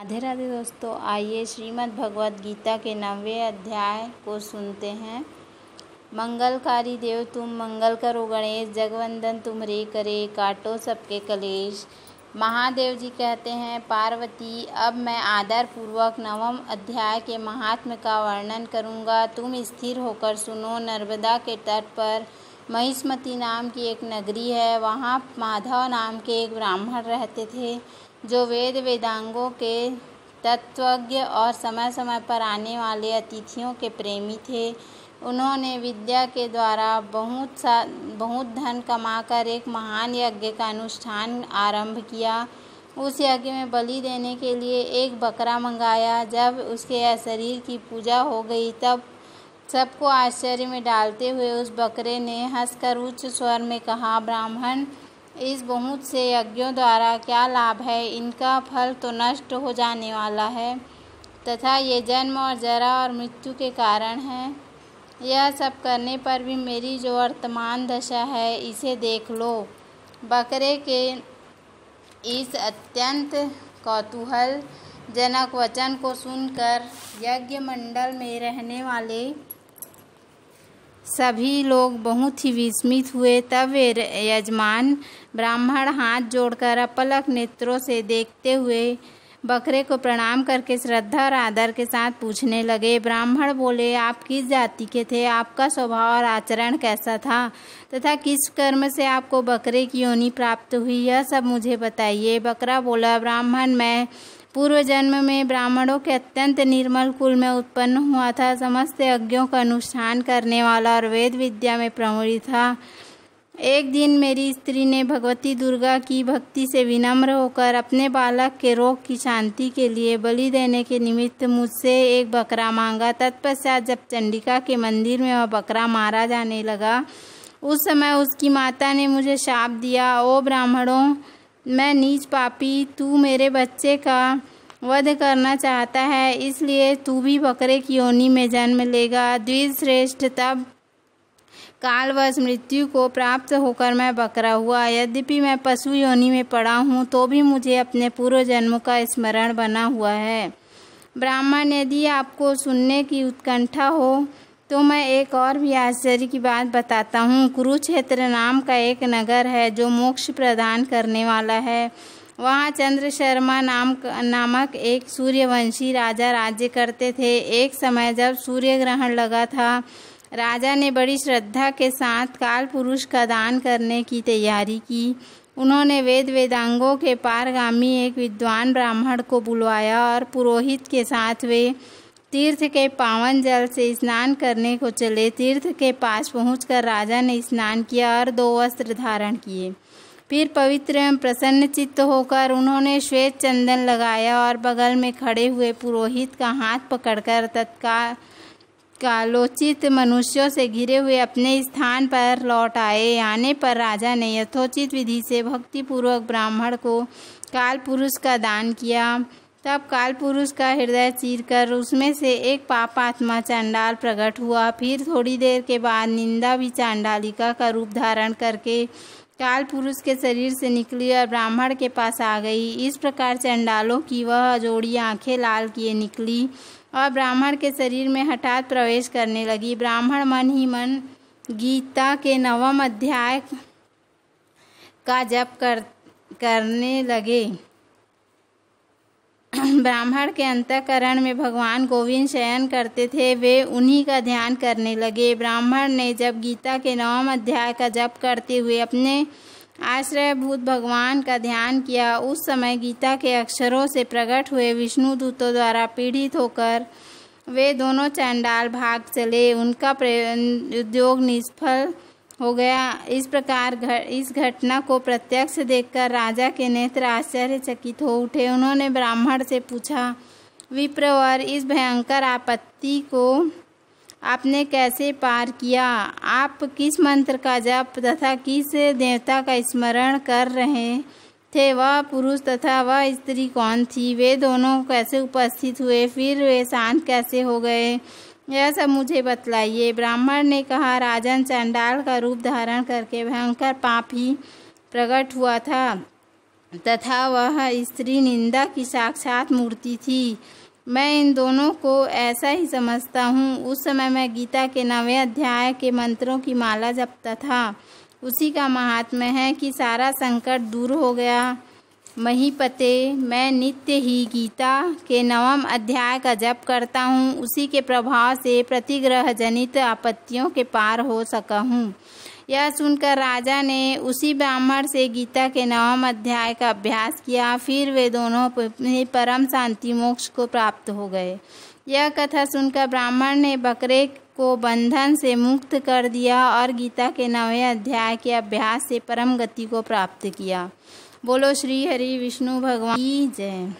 राधे राधे दोस्तों, आइए श्रीमद् भगवद गीता के 9वें अध्याय को सुनते हैं। मंगलकारी देव तुम, मंगल करो गणेश, जगवंदन तुम्हारे करे, काटो सबके कलेश। महादेव जी कहते हैं, पार्वती अब मैं आदर पूर्वक 9वें अध्याय के महात्म्य का वर्णन करूंगा। तुम स्थिर होकर सुनो। नर्मदा के तट पर महिष्मती नाम की एक नगरी है। वहाँ माधव नाम के एक ब्राह्मण रहते थे जो वेद वेदांगों के तत्वज्ञ और समय समय पर आने वाले अतिथियों के प्रेमी थे। उन्होंने विद्या के द्वारा बहुत धन कमाकर एक महान यज्ञ का अनुष्ठान आरंभ किया। उस यज्ञ में बलि देने के लिए एक बकरा मंगाया। जब उसके शरीर की पूजा हो गई तब सबको आश्चर्य में डालते हुए उस बकरे ने हंसकर उच्च स्वर में कहा, ब्राह्मण, इस बहुत से यज्ञों द्वारा क्या लाभ है? इनका फल तो नष्ट हो जाने वाला है तथा ये जन्म और जरा और मृत्यु के कारण है। यह सब करने पर भी मेरी जो वर्तमान दशा है इसे देख लो। बकरे के इस अत्यंत कौतूहल जनक वचन को सुनकर यज्ञ मंडल में रहने वाले सभी लोग बहुत ही विस्मित हुए। तब वे यजमान ब्राह्मण हाथ जोड़कर अपलक नेत्रों से देखते हुए बकरे को प्रणाम करके श्रद्धा और आदर के साथ पूछने लगे। ब्राह्मण बोले, आप किस जाति के थे? आपका स्वभाव और आचरण कैसा था तथा किस कर्म से आपको बकरे की योनि प्राप्त हुई? यह सब मुझे बताइए। बकरा बोला, ब्राह्मण, मैं पूर्व जन्म में ब्राह्मणों के अत्यंत निर्मल कुल में उत्पन्न हुआ था। समस्त यज्ञों का अनुष्ठान करने वाला और वेद विद्या में प्रवीण था। एक दिन मेरी स्त्री ने भगवती दुर्गा की भक्ति से विनम्र होकर अपने बालक के रोग की शांति के लिए बलि देने के निमित्त मुझसे एक बकरा मांगा। तत्पश्चात जब चंडिका के मंदिर में वह बकरा मारा जाने लगा, उस समय उसकी माता ने मुझे शाप दिया, ओ ब्राह्मणों, मैं नीच पापी, तू मेरे बच्चे का वध करना चाहता है, इसलिए तू भी बकरे की योनि में जन्म लेगा। द्विजश्रेष्ठ, तब कालवश मृत्यु को प्राप्त होकर मैं बकरा हुआ। यद्यपि मैं पशु योनि में पड़ा हूँ तो भी मुझे अपने पूर्व जन्म का स्मरण बना हुआ है। ब्राह्मण, यदि आपको सुनने की उत्कंठा हो तो मैं एक और भी आश्चर्य की बात बताता हूँ। कुरुक्षेत्र नाम का एक नगर है जो मोक्ष प्रदान करने वाला है। वहाँ चंद्रशर्मा नामक एक सूर्यवंशी राजा राज्य करते थे। एक समय जब सूर्य ग्रहण लगा था, राजा ने बड़ी श्रद्धा के साथ काल पुरुष का दान करने की तैयारी की। उन्होंने वेद वेदांगों के पारगामी एक विद्वान ब्राह्मण को बुलवाया और पुरोहित के साथ वे तीर्थ के पावन जल से स्नान करने को चले। तीर्थ के पास पहुंचकर राजा ने स्नान किया और 2 वस्त्र धारण किए। फिर पवित्र एवं प्रसन्न चित्त होकर उन्होंने श्वेत चंदन लगाया और बगल में खड़े हुए पुरोहित का हाथ पकड़कर तत्काल कालोचित मनुष्यों से घिरे हुए अपने स्थान पर लौट आए। आने पर राजा ने यथोचित विधि से भक्तिपूर्वक ब्राह्मण को काल पुरुष का दान किया। तब काल पुरुष का हृदय चीरकर उसमें से एक पापात्मा चांडाल प्रकट हुआ। फिर थोड़ी देर के बाद निंदा भी चांडालिका का रूप धारण करके काल पुरुष के शरीर से निकली और ब्राह्मण के पास आ गई। इस प्रकार चांडालों की वह जोड़ी आंखें लाल किए निकली और ब्राह्मण के शरीर में हठात प्रवेश करने लगी। ब्राह्मण मन ही मन गीता के 9वें अध्याय का जप करने लगे। ब्राह्मण के अंतःकरण में भगवान गोविंद शयन करते थे, वे उन्हीं का ध्यान करने लगे। ब्राह्मण ने जब गीता के 9वें अध्याय का जप करते हुए अपने आश्रयभूत भगवान का ध्यान किया, उस समय गीता के अक्षरों से प्रकट हुए विष्णु दूतों द्वारा पीड़ित होकर वे दोनों चांडाल भाग चले। उनका उद्योग निष्फल हो गया। इस प्रकार इस घटना को प्रत्यक्ष देखकर राजा के नेत्र आश्चर्यचकित हो उठे। उन्होंने ब्राह्मण से पूछा, विप्रवर, इस भयंकर आपत्ति को आपने कैसे पार किया? आप किस मंत्र का जप तथा किस देवता का स्मरण कर रहे थे? वह पुरुष तथा वह स्त्री कौन थी? वे दोनों कैसे उपस्थित हुए? फिर वे शांत कैसे हो गए? यह सब मुझे बतलाइए। ब्राह्मण ने कहा, राजन, चांडाल का रूप धारण करके भयंकर पाप ही प्रकट हुआ था। तथा वह स्त्री निंदा की साक्षात मूर्ति थी। मैं इन दोनों को ऐसा ही समझता हूँ। उस समय मैं गीता के 9वें अध्याय के मंत्रों की माला जपता था। उसी का महात्म्य है कि सारा संकट दूर हो गया। महीपते, मैं नित्य ही गीता के 9वें अध्याय का जप करता हूँ। उसी के प्रभाव से प्रतिग्रह जनित आपत्तियों के पार हो सका हूँ। यह सुनकर राजा ने उसी ब्राह्मण से गीता के 9वें अध्याय का अभ्यास किया। फिर वे दोनों परम शांति मोक्ष को प्राप्त हो गए। यह कथा सुनकर ब्राह्मण ने बकरे को बंधन से मुक्त कर दिया और गीता के 9वें अध्याय के अभ्यास से परम गति को प्राप्त किया। बोलो श्री हरि विष्णु भगवान की जय।